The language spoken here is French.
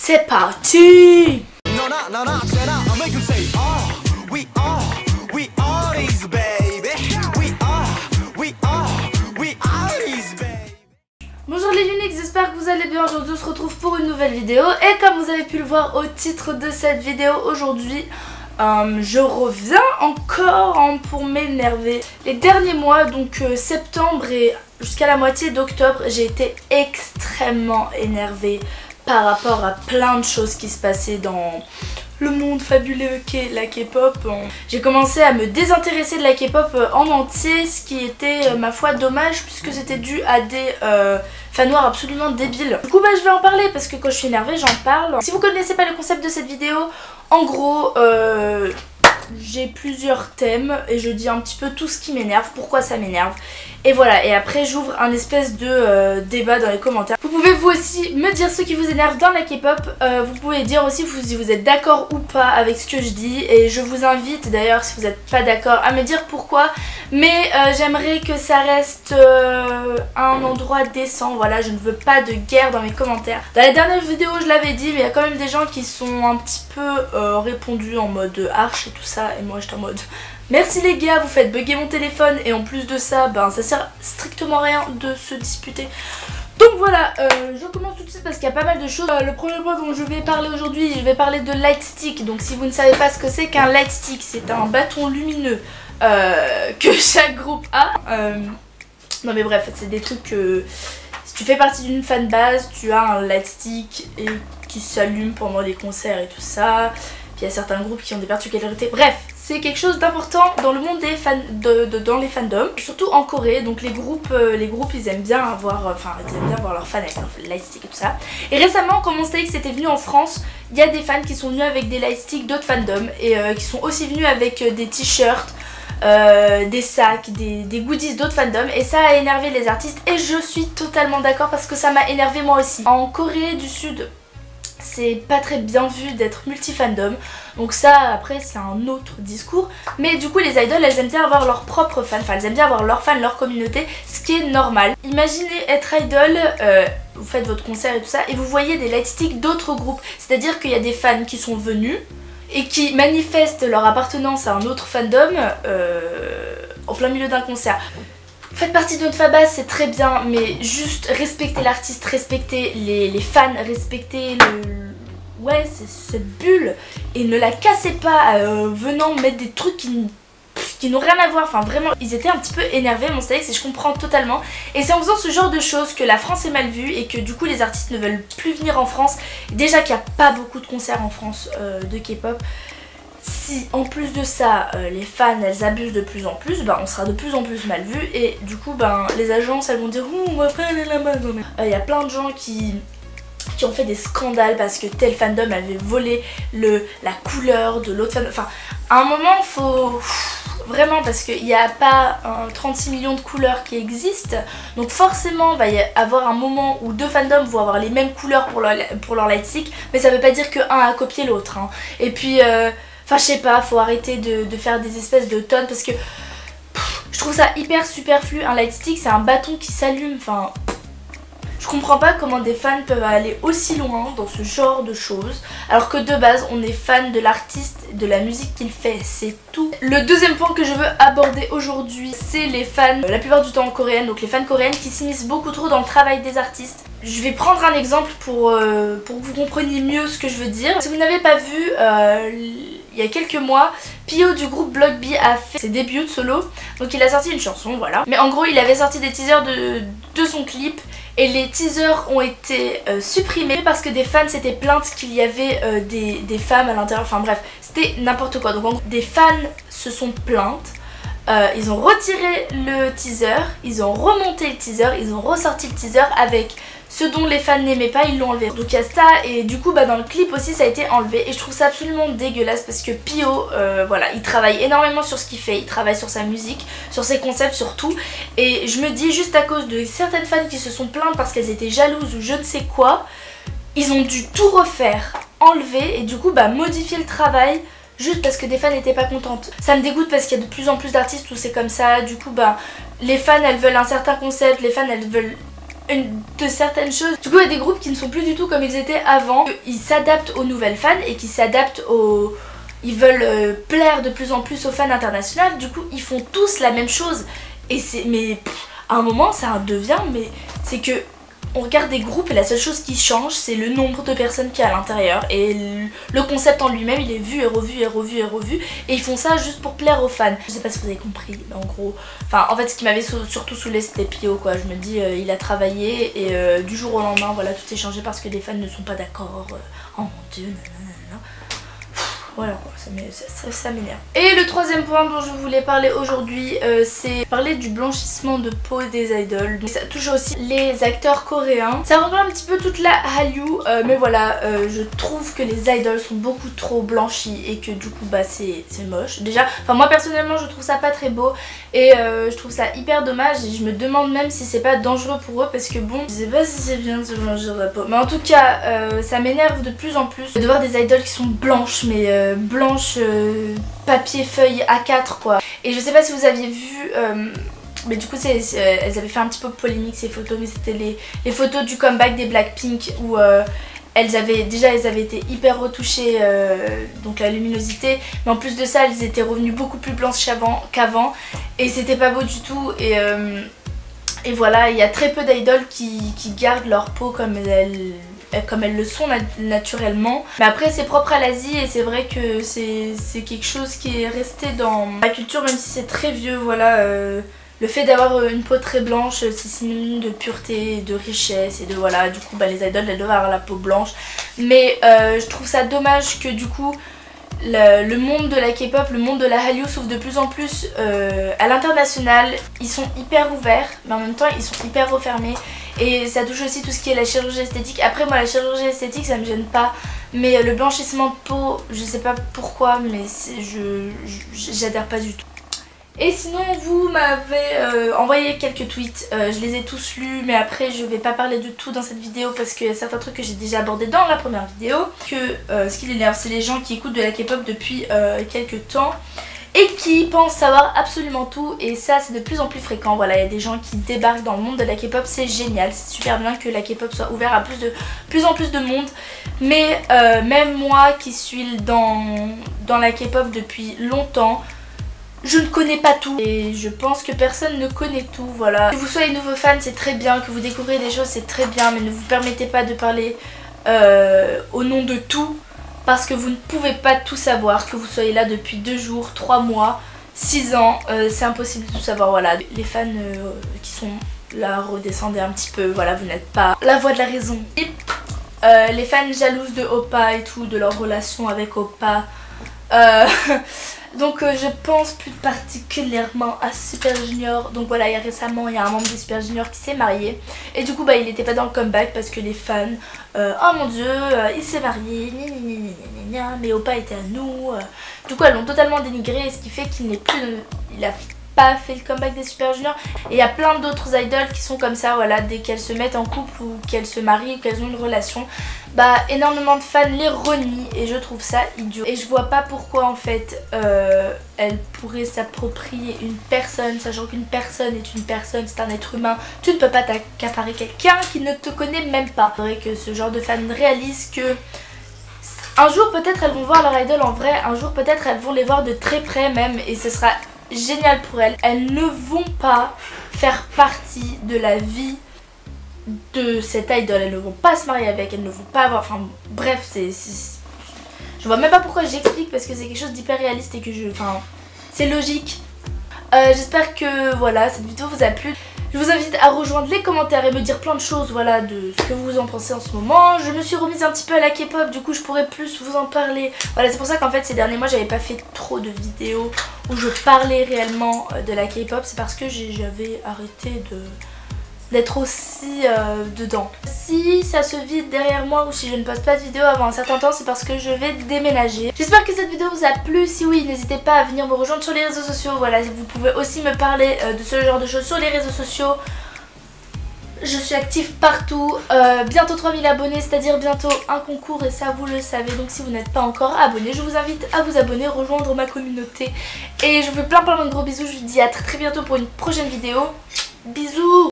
C'est parti! Bonjour les Unix, j'espère que vous allez bien. Aujourd'hui on se retrouve pour une nouvelle vidéo. Et comme vous avez pu le voir au titre de cette vidéo, aujourd'hui je reviens encore pour m'énerver. Les derniers mois, donc septembre et jusqu'à la moitié d'octobre, j'ai été extrêmement énervée par rapport à plein de choses qui se passaient dans le monde fabuleux qu'est la K-pop. J'ai commencé à me désintéresser de la K-pop en entier, ce qui était ma foi dommage puisque c'était dû à des fans noirs absolument débiles. Du coup je vais en parler parce que quand je suis énervée j'en parle. Si vous connaissez pas le concept de cette vidéo, en gros j'ai plusieurs thèmes et je dis un petit peu tout ce qui m'énerve, pourquoi ça m'énerve. Et voilà, et après j'ouvre un espèce de débat dans les commentaires. Vous pouvez vous aussi me dire ce qui vous énerve dans la K-pop. Vous pouvez dire aussi si vous êtes d'accord ou pas avec ce que je dis. Et je vous invite d'ailleurs, si vous n'êtes pas d'accord, à me dire pourquoi. Mais j'aimerais que ça reste un endroit décent. Voilà, je ne veux pas de guerre dans mes commentaires. Dans la dernière vidéo je l'avais dit, mais il y a quand même des gens qui sont un petit peu répondus en mode arch et tout ça. Et moi j'étais en mode... Merci les gars, vous faites bugger mon téléphone et en plus de ça, ça sert strictement à rien de se disputer. Donc voilà, je commence tout de suite parce qu'il y a pas mal de choses. Le premier point dont je vais parler aujourd'hui, je vais parler de Lightstick. Donc si vous ne savez pas ce que c'est qu'un Lightstick, c'est un bâton lumineux que chaque groupe a. Non mais bref, c'est des trucs que... Si tu fais partie d'une fanbase, tu as un Lightstick et qui s'allume pendant les concerts et tout ça. Puis il y a certains groupes qui ont des particularités. Bref, c'est quelque chose d'important dans le monde des fans, dans les fandoms, surtout en Corée. Donc les groupes ils aiment bien avoir, leurs fans avec leur lightstick et tout ça. Et récemment, comme on savait que c'était venu en France, il y a des fans qui sont venus avec des lightsticks d'autres fandoms et qui sont aussi venus avec des t-shirts, des sacs, des goodies d'autres fandoms, et ça a énervé les artistes. Et je suis totalement d'accord parce que ça m'a énervé moi aussi. En Corée du Sud, c'est pas très bien vu d'être multi-fandom, donc ça après c'est un autre discours. Mais du coup les idoles elles aiment bien avoir leurs propres fans, elles aiment bien avoir leurs fans, leur communauté, ce qui est normal. Imaginez être idol, vous faites votre concert et tout ça et vous voyez des lightsticks d'autres groupes, c'est à dire qu'il y a des fans qui sont venus et qui manifestent leur appartenance à un autre fandom en plein milieu d'un concert. Faites partie de notre fanbase, c'est très bien, mais juste respectez l'artiste, respectez les fans, respectez cette bulle et ne la cassez pas venant mettre des trucs qui n'ont rien à voir. Enfin vraiment, ils étaient un petit peu énervés, mon Steak, et je comprends totalement. Et c'est en faisant ce genre de choses que la France est mal vue et que du coup les artistes ne veulent plus venir en France. Déjà qu'il n'y a pas beaucoup de concerts en France de K-pop. Si en plus de ça les fans elles abusent de plus en plus, on sera de plus en plus mal vu et du coup les agences elles vont dire on va pas aller là-bas. Il y a plein de gens qui ont fait des scandales parce que tel fandom avait volé la couleur de l'autre fandom. Enfin à un moment faut vraiment, parce qu'il n'y a pas 36 millions de couleurs qui existent, donc forcément il va y avoir un moment où deux fandoms vont avoir les mêmes couleurs pour leur lightstick, mais ça veut pas dire qu'un a copié l'autre hein. Et puis enfin je sais pas, faut arrêter de faire des espèces de tonnes parce que je trouve ça hyper superflu. Un lightstick c'est un bâton qui s'allume, enfin je comprends pas comment des fans peuvent aller aussi loin dans ce genre de choses alors que de base on est fan de l'artiste, de la musique qu'il fait, c'est tout. Le deuxième point que je veux aborder aujourd'hui, c'est les fans, la plupart du temps en coréenne, donc les fans coréennes qui s'immiscent beaucoup trop dans le travail des artistes. Je vais prendre un exemple pour que vous compreniez mieux ce que je veux dire. Si vous n'avez pas vu, il y a quelques mois, Pio du groupe Block B a fait ses débuts de solo. Donc il a sorti une chanson, voilà. Mais en gros il avait sorti des teasers de son clip. Et les teasers ont été supprimés parce que des fans s'étaient plaintes qu'il y avait des femmes à l'intérieur. Enfin bref, c'était n'importe quoi. Donc en gros, des fans se sont plaintes. Ils ont retiré le teaser, ils ont remonté le teaser, ils ont ressorti le teaser avec ce dont les fans n'aimaient pas, ils l'ont enlevé. Donc il y a ça et du coup dans le clip aussi ça a été enlevé et je trouve ça absolument dégueulasse parce que Pio, voilà, il travaille énormément sur ce qu'il fait, il travaille sur sa musique, sur ses concepts, sur tout. Et je me dis juste à cause de certaines fans qui se sont plaintes parce qu'elles étaient jalouses ou je ne sais quoi, ils ont dû tout refaire, enlever et du coup modifier le travail. Juste parce que des fans n'étaient pas contentes. Ça me dégoûte parce qu'il y a de plus en plus d'artistes où c'est comme ça. Du coup les fans elles veulent un certain concept, les fans elles veulent de certaines choses. Du coup il y a des groupes qui ne sont plus du tout comme ils étaient avant. Ils s'adaptent aux nouvelles fans et qui s'adaptent aux... Ils veulent plaire de plus en plus aux fans internationaux. Du coup ils font tous la même chose. Et c'est... Mais à un moment ça devient... Mais c'est que... On regarde des groupes et la seule chose qui change c'est le nombre de personnes qu'il y a à l'intérieur et le concept en lui-même il est vu et revu et revu et revu et ils font ça juste pour plaire aux fans. Je sais pas si vous avez compris mais en gros, enfin en fait ce qui m'avait surtout saoulé c'était Pio quoi. Je me dis il a travaillé et du jour au lendemain voilà tout est changé parce que les fans ne sont pas d'accord. Oh mon dieu, nanana. Voilà quoi, ça m'énerve. Et le troisième point dont je voulais parler aujourd'hui, c'est parler du blanchissement de peau des idoles. Donc, ça touche aussi les acteurs coréens. Ça rejoint un petit peu toute la Hallyu, mais voilà, je trouve que les idoles sont beaucoup trop blanchies et que du coup bah c'est moche. Déjà, enfin moi personnellement je trouve ça pas très beau et je trouve ça hyper dommage et je me demande même si c'est pas dangereux pour eux parce que bon, je sais pas si c'est bien de se blanchir la peau. Mais en tout cas, ça m'énerve de plus en plus de voir des idoles qui sont blanches mais blanche papier feuille A4 quoi. Et je sais pas si vous aviez vu mais du coup elles avaient fait un petit peu polémique ces photos, mais c'était les photos du comeback des Blackpink où elles avaient été hyper retouchées, donc la luminosité, mais en plus de ça elles étaient revenues beaucoup plus blanches qu'avant et c'était pas beau du tout et voilà, il y a très peu d'idoles qui gardent leur peau comme elles le sont naturellement. Mais après c'est propre à l'Asie et c'est vrai que c'est quelque chose qui est resté dans la culture même si c'est très vieux. Voilà, le fait d'avoir une peau très blanche c'est synonyme de pureté, de richesse et de voilà, du coup bah, les idoles elles doivent avoir la peau blanche. Mais je trouve ça dommage que du coup le monde de la K-pop, le monde de la Hallyu s'ouvre de plus en plus à l'international. Ils sont hyper ouverts mais en même temps ils sont hyper refermés et ça touche aussi tout ce qui est la chirurgie esthétique. Après moi la chirurgie esthétique ça me gêne pas mais le blanchissement de peau je sais pas pourquoi mais j'adhère pas du tout. Et sinon vous m'avez envoyé quelques tweets, je les ai tous lus mais après je vais pas parler de tout dans cette vidéo parce qu'il y a certains trucs que j'ai déjà abordés dans la première vidéo. Ce qui l'énerve c'est les gens qui écoutent de la K-pop depuis quelques temps et qui pensent savoir absolument tout et ça c'est de plus en plus fréquent. Voilà, il y a des gens qui débarquent dans le monde de la K-pop, c'est génial, c'est super bien que la K-pop soit ouverte à plus en plus de monde. Mais même moi qui suis dans la K-pop depuis longtemps, je ne connais pas tout et je pense que personne ne connaît tout, voilà. Que vous soyez nouveau fan c'est très bien, que vous découvrez des choses c'est très bien, mais ne vous permettez pas de parler au nom de tout parce que vous ne pouvez pas tout savoir, que vous soyez là depuis 2 jours, 3 mois, 6 ans, c'est impossible de tout savoir, voilà. Les fans qui sont là, redescendez un petit peu, voilà, vous n'êtes pas la voix de la raison. Et, les fans jalouses de Oppa et tout, de leur relation avec Oppa. Donc je pense plus particulièrement à Super Junior. Donc voilà, récemment il y a un membre de Super Junior qui s'est marié et du coup bah il n'était pas dans le comeback parce que les fans oh mon dieu il s'est marié mais Oppa était à nous. Du coup elles l'ont totalement dénigré, ce qui fait qu'il n'est plus il a pas fait le comeback des Super Junior. Et il y a plein d'autres idoles qui sont comme ça, voilà, dès qu'elles se mettent en couple ou qu'elles se marient ou qu'elles ont une relation, bah énormément de fans les renient et je trouve ça idiot. Et je vois pas pourquoi en fait elles pourraient s'approprier une personne, sachant qu'une personne est une personne, c'est un être humain. Tu ne peux pas t'accaparer quelqu'un qui ne te connaît même pas. C'est vrai que ce genre de fans réalisent que un jour peut-être elles vont voir leur idole en vrai, un jour peut-être elles vont les voir de très près même et ce sera génial pour elles. Elles ne vont pas faire partie de la vie de cette idole, elles ne vont pas se marier avec, elles ne vont pas avoir, enfin bref je vois même pas pourquoi j'explique parce que c'est quelque chose d'hyper réaliste et que c'est logique. J'espère que voilà cette vidéo vous a plu. Je vous invite à rejoindre les commentaires et me dire plein de choses, voilà, de ce que vous en pensez en ce moment. Je me suis remise un petit peu à la K-pop, du coup je pourrais plus vous en parler. Voilà, c'est pour ça qu'en fait ces derniers mois j'avais pas fait trop de vidéos où je parlais réellement de la K-pop. C'est parce que j'avais arrêté d'être aussi dedans. Si ça se vide derrière moi ou si je ne poste pas de vidéo avant un certain temps, c'est parce que je vais déménager. J'espère que cette vidéo vous a plu. Si oui, n'hésitez pas à venir me rejoindre sur les réseaux sociaux. Voilà, vous pouvez aussi me parler de ce genre de choses sur les réseaux sociaux. Je suis active partout, bientôt 3000 abonnés, c'est-à-dire bientôt un concours et ça vous le savez. Donc si vous n'êtes pas encore abonné, je vous invite à vous abonner, rejoindre ma communauté. Et je vous fais plein de gros bisous, je vous dis à très bientôt pour une prochaine vidéo. Bisous.